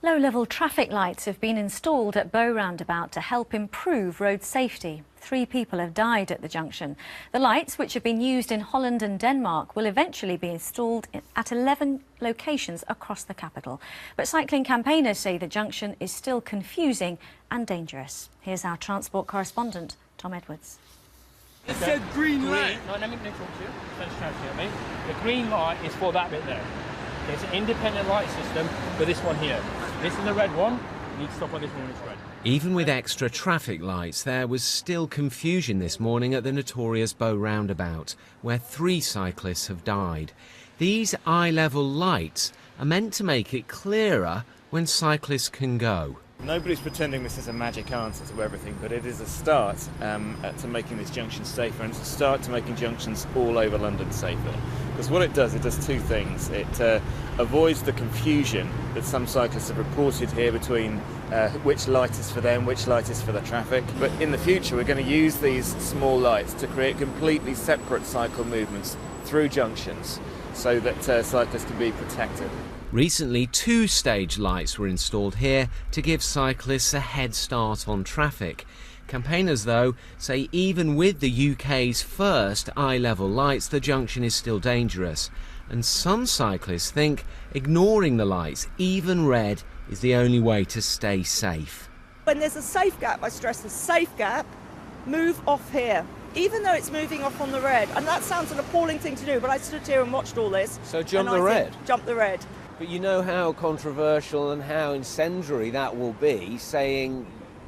Low-level traffic lights have been installed at Bow Roundabout to help improve road safety. 3 people have died at the junction. The lights, which have been used in Holland and Denmark, will eventually be installed at 11 locations across the capital. But cycling campaigners say the junction is still confusing and dangerous. Here's our transport correspondent, Tom Edwards. It said green light. No, let me talk to you. Don't shout at me. The green light is for that bit there. It's an independent light system for this one here. This is the red one. You need to stop on this one when it's red. Even with extra traffic lights, there was still confusion this morning at the notorious Bow Roundabout, where 3 cyclists have died. These eye-level lights are meant to make it clearer when cyclists can go. Nobody's pretending this is a magic answer to everything, but it is a start to making this junction safer, and it's a start to making junctions all over London safer. Because what it does 2 things. It avoids the confusion that some cyclists have reported here between which light is for them, which light is for the traffic. But in the future, we're going to use these small lights to create completely separate cycle movements through junctions so that cyclists can be protected. Recently, 2 stage lights were installed here to give cyclists a head start on traffic. Campaigners, though, say even with the UK's first eye-level lights, the junction is still dangerous. And some cyclists think ignoring the lights, even red, is the only way to stay safe. When there's a safe gap, I stress the safe gap, move off here. Even though it's moving off on the red. And that sounds an appalling thing to do, but I stood here and watched all this. So jump the red? Jump the red. But you know how controversial and how incendiary that will be,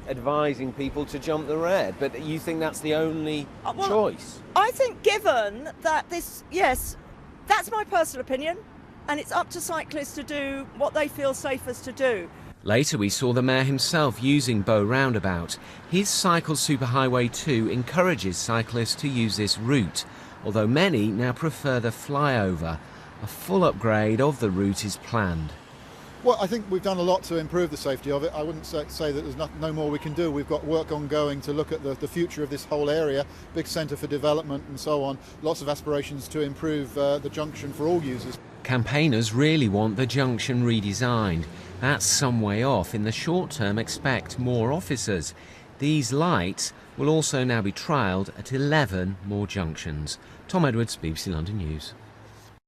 advising people to jump the red. But you think that's the only choice? I think given that yes, that's my personal opinion, and it's up to cyclists to do what they feel safest to do. Later we saw the Mayor himself using Bow Roundabout. His Cycle Superhighway 2 encourages cyclists to use this route, although many now prefer the flyover. A full upgrade of the route is planned. Well, I think we've done a lot to improve the safety of it. I wouldn't say that there's no more we can do. We've got work ongoing to look at the future of this whole area, big centre for development and so on. Lots of aspirations to improve the junction for all users. Campaigners really want the junction redesigned. That's some way off. In the short term, expect more officers. These lights will also now be trialled at 11 more junctions. Tom Edwards, BBC London News.